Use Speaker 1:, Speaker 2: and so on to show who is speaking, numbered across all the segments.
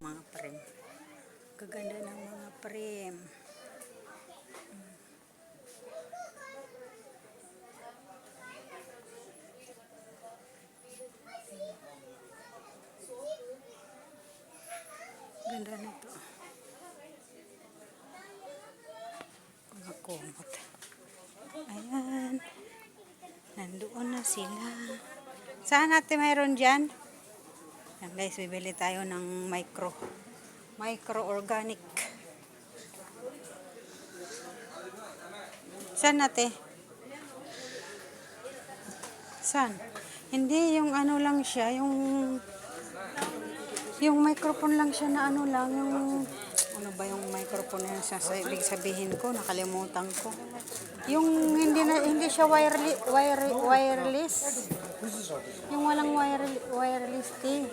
Speaker 1: Mga prem. Kaganda ng mga prem. Ganda nito. Mga kumot. Ayan. Nandoon na sila. Saan natin mayroon dyan? Yan guys, bibili tayo ng micro organic. Saan natin? Saan? Hindi, yung ano lang siya, yung microphone lang siya na ano lang, yung ano ba yung microphone na ibig sabihin ko, nakalimutan ko. Yung hindi siya wireless. Yung walang wireless thing.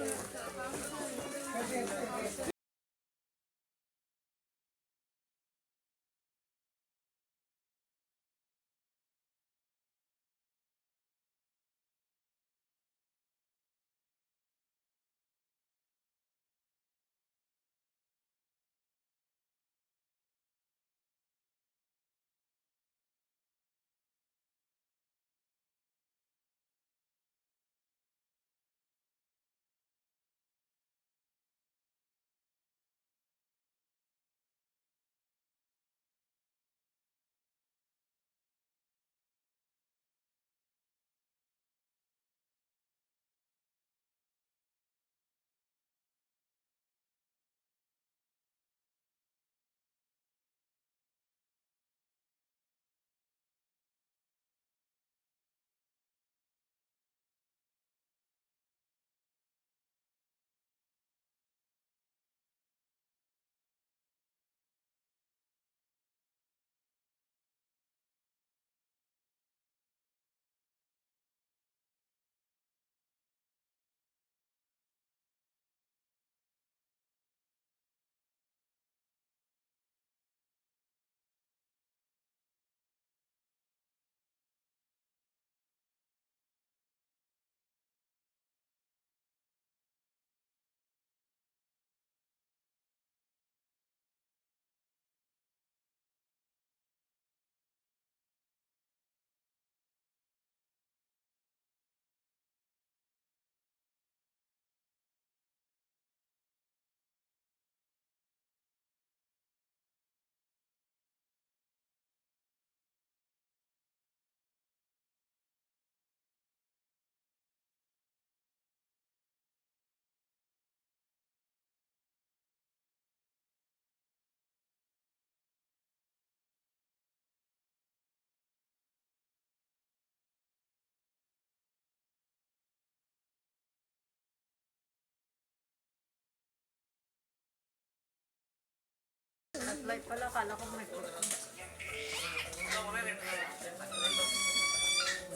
Speaker 2: Light pala, kala ko may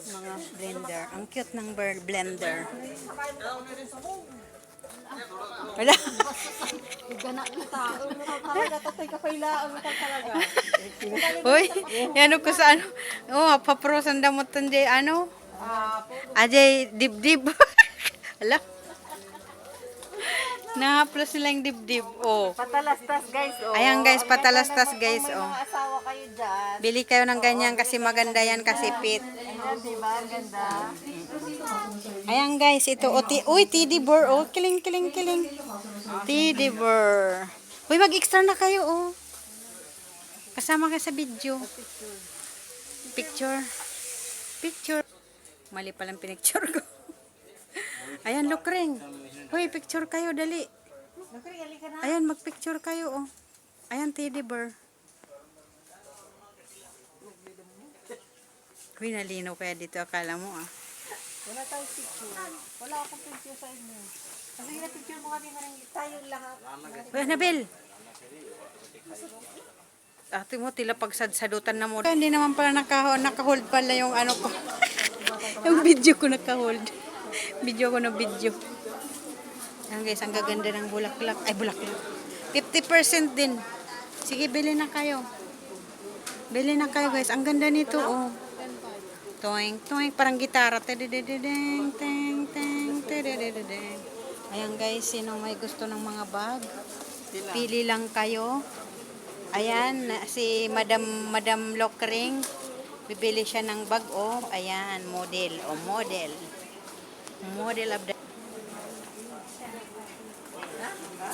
Speaker 1: Mga blender. Ang cute ng blender. Wala.
Speaker 2: gana na tao. Talaga tatay ka pailaan mo talaga.
Speaker 1: Hoy, yan ko sa ano. Oh, paprosan damot tanjay ano. Ajay dibdib. Ala. Na-plus nila yung dibdib. Oh.
Speaker 2: Patalastas guys. Oh.
Speaker 1: Ayan guys, patalastas guys.
Speaker 2: Kung may
Speaker 1: Oh.
Speaker 2: mga asawa kayo dyan.
Speaker 1: Bili kayo ng ganyan kasi maganda yan kasi pit.
Speaker 2: Ayan, diba? Ang ganda.
Speaker 1: Ayan guys, ito. Uy, teddy bear. Oh, kiling, kiling, kiling. Teddy bear. Uy, mag-extra na kayo, oh. Kasama kayo sa video. Picture. Picture. Mali palang pinicture ko. Ayan, look ring. Uy, picture kayo, dali. Ayan, mag-picture kayo, oh. Ayan, teddy bear. Uy, nalinaw kaya dito. Akala mo, ah.
Speaker 2: Wala tayong picture. Wala akong picture sa inyo. Kasi na-picture mo kami marang tayo lahat.
Speaker 1: Uy, Anabel. Ate mo, tila pagsad-sadutan na mo. Hindi naman pala naka-hold pala yung ano ko. Yung video ko naka-hold. Video ko na video. Ayan guys, ang gaganda ng bulaklak. Ay, bulaklak. 50% din. Sige, bili na kayo. Bili na kayo guys. Ang ganda nito, oh. Toing, toing. Parang gitara. Tedededeng, teng, teng, tedededeng. Ayan guys, sino may gusto ng mga bag? Pili lang kayo. Ayan, si Madam Lokring. Bibili siya ng bag, oh. Ayan, model, oh, model. Model of the...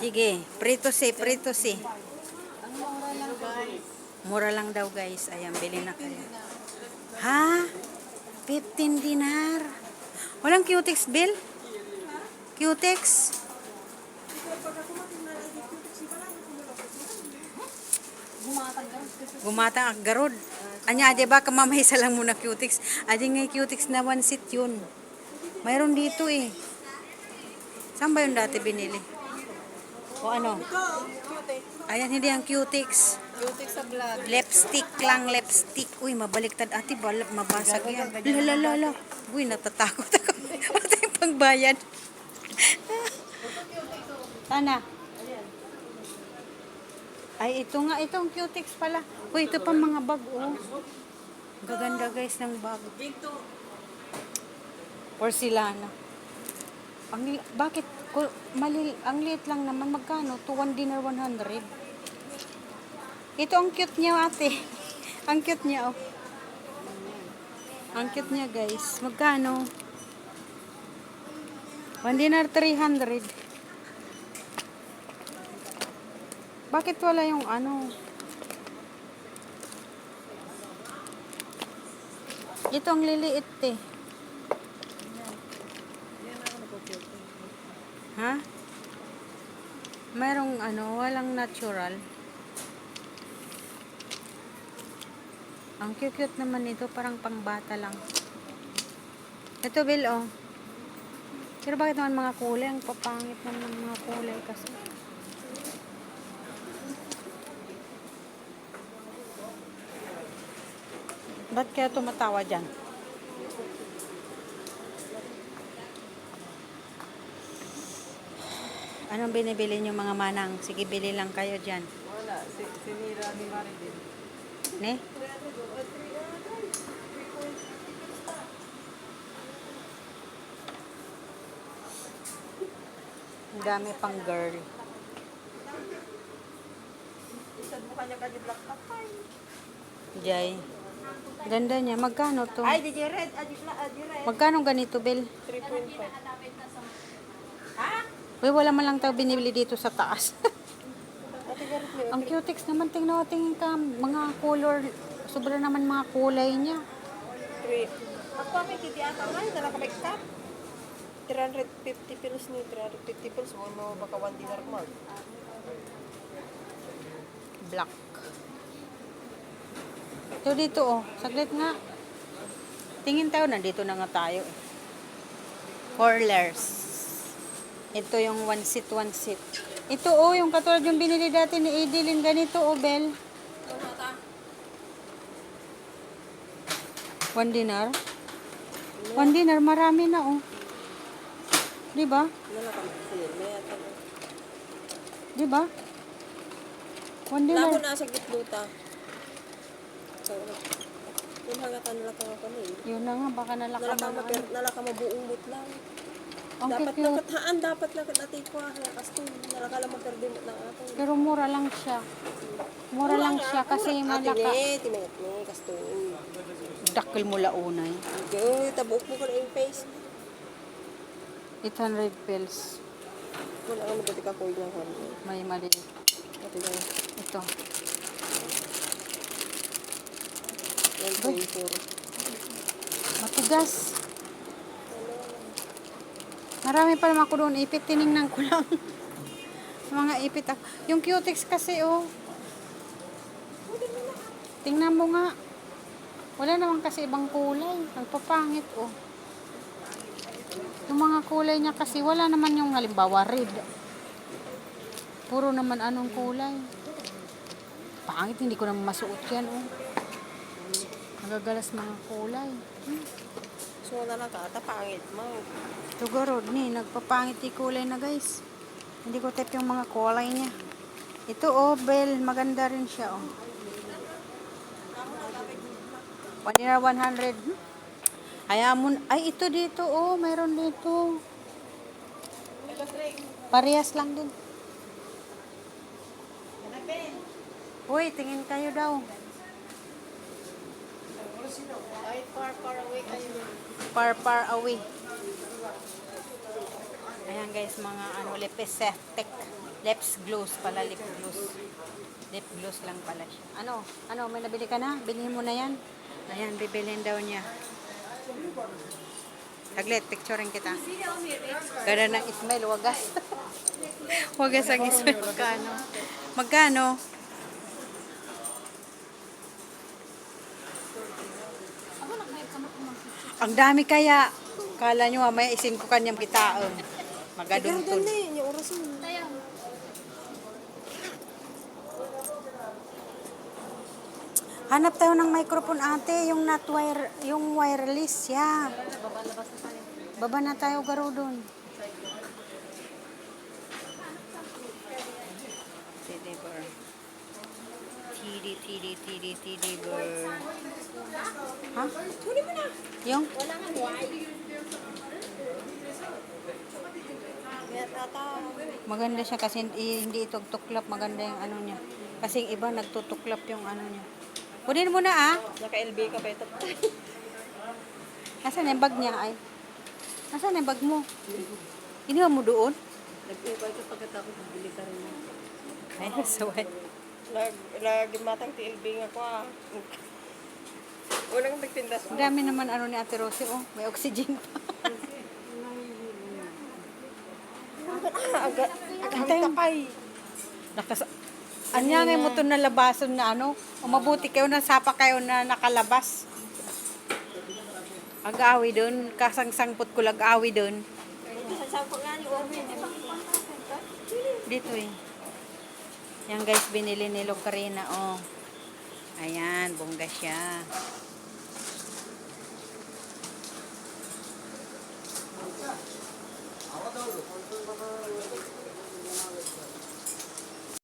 Speaker 1: Sige, prito si. Mura lang daw guys. Ayan, bili na kayo. Ha? 15 dinar. Walang cutex bill? Cutex? Gumatang ang garod. Anya, di ba kamamahisa lang muna cutex? Adi nga cutex na one seat yun. Mayroon dito eh. Saan ba yun dati binili? O ano? Ayan, hindi ang cutex.
Speaker 2: Cutex sa vlog.
Speaker 1: Lipstick lang, lipstick. Uy, mabaliktad ate, mabasag yan. Lalalala. Uy, natatakot ako. Wala tayong pangbayad. Sana. Ay, ito nga, itong cutex pala. Uy, ito pa mga bag, oh. Gaganda guys ng bag. Porcelana. Bakit? Ang liit lang naman. Magkano? To 1 dinar 100. Ito ang cute niya ate. Ang cute niya, oh. Ang cute niya guys. Magkano? 1 dinar 300. Bakit wala yung ano? Ito ang liliit eh. Ha? Mayroong ano, walang natural. Ang cute naman ito, parang pangbata lang. Ito, Bill, oh. Pero bakit naman mga kulay? Ang papangit naman ng mga kulay kasi. Ba't kaya tumatawa dyan? Anong binibili niyo mga manang? Sige, bili lang kayo dyan.
Speaker 2: Wala. Sinira ni Marilyn.
Speaker 1: Ne? Ang dami pang girl.
Speaker 2: Isad mo kanya ka di black kapay.
Speaker 1: Jay. Ganda niya. Magkano to?
Speaker 2: Ay, di red. Adi red.
Speaker 1: Magkano ganito, Bill?
Speaker 2: 3.5.
Speaker 1: Uy, wala man lang tayo binibili dito sa taas.
Speaker 2: Ate Garrett mo.
Speaker 1: Ang cutex naman, tingnan ka. Mga color. Sobra naman mga kulay niya.
Speaker 2: 3. Ako kami kiti ata na. Dala ka mag-stop. 350 pesos ni 350 pesos. Mo baka 1 dinar mark.
Speaker 1: Black. Ito dito, oh. Saglit nga. Tingin tayo, nandito na nga tayo. Curlers. Ito yung one seat. Ito, oh, yung katulad yung binili dati ni Edilyn. Ganito, oh, Bel. 1 dinar? 1 dinar, marami na, oh. Diba? Diba? 1 dinar.
Speaker 2: Lako na sa gitluta. Kung hangatan nala ka ako ni.
Speaker 1: Yun na nga, baka
Speaker 2: Nala ka mabuong lang.
Speaker 1: Ang
Speaker 2: Dapat
Speaker 1: cute.
Speaker 2: nakataan, dapat natin ko kasto. Nala ka lang magperde mo ng ato.
Speaker 1: Pero mura lang siya. Mura lang siya kasi malaka.
Speaker 2: Timingat ni kasto.
Speaker 1: Dakil mo launay.
Speaker 2: Go, tabuok mo ko na yung face.
Speaker 1: 800 pills.
Speaker 2: Wala ka magati ka ko yung hon.
Speaker 1: May mali.
Speaker 2: Ate na.
Speaker 1: Ito.
Speaker 2: 1.4.
Speaker 1: Matigas. Marami pa naman ako doon. Ipit, tinignan ko lang. Mga ipit ako. Yung cutex kasi, oh. Tingnan mo nga. Wala naman kasi ibang kulay. Nagpapangit, oh. Yung mga kulay niya kasi, wala naman yung halimbawa red. Puro naman anong kulay. Pangit, hindi ko naman masuot yan, oh. Nagagalas mga kulay.
Speaker 2: So, wala ka. Pangit mo.
Speaker 1: Siguro, nagpapangit yung kulay na guys. Hindi ko type yung mga kulay niya. Ito, oh, Bell. Maganda rin siya, oh. 1 dinar 100. Ay, ito dito, oh. Mayroon dito.
Speaker 2: Ito
Speaker 1: Parehas lang din. Uy, tingin kayo daw.
Speaker 2: Ay, far away kayo.
Speaker 1: Far away. Ayan guys, mga ano, Lipisetic. Lips gloss pala, lip gloss. Lip gloss lang pala siya. Ano, may nabili ka na? Bilhin mo na yan. Ayan, bibilhin daw niya. Saglit, picturein kita. Ganda ng Ismail, wagas. Wagas ang Ismail. Magkano? Magkano? Ang dami kaya. Kala nyo, may isin ko kanyang kitaon. Magadunton.
Speaker 2: Ganda yun, yung oras mo.
Speaker 1: Hanap tayo ng microphone ate, yung not wire, yung wireless, yeah. Baba na tayo garo dun. TD Bar. TD Bar. Ha?
Speaker 2: Huli mo na.
Speaker 1: Yung?
Speaker 2: Wala nga white. Kaya tata.
Speaker 1: Maganda siya kasi hindi ito tuklap, maganda yung ano niya. Kasi yung iba nagtutuklap yung ano niya. Kunin mo na ah.
Speaker 2: Naka-LB ka pa ito.
Speaker 1: Nasaan yung bag niya ay? Nasaan yung bag mo? Iniwan mo doon?
Speaker 2: Nag-ubay ka pagkatapos bili ka rin.
Speaker 1: Ay, saway.
Speaker 2: Lagi matang TLB nga ko ah. Unang nagtindas mo.
Speaker 1: Ang dami naman ano ni Ate Rosie, oh. May oxygen pa.
Speaker 2: Aga
Speaker 1: Antay.
Speaker 2: takay.
Speaker 1: Anya nga mo ito na labason na ano. O mabuti kayo na sapa kayo na nakalabas. Ag-awi doon. Kasangsangpot ko lag-awi doon.
Speaker 2: Sasako nga ni Orwin.
Speaker 1: Dito eh. Yan guys, binili ni Locarina, oh. Ayan, bongga siya.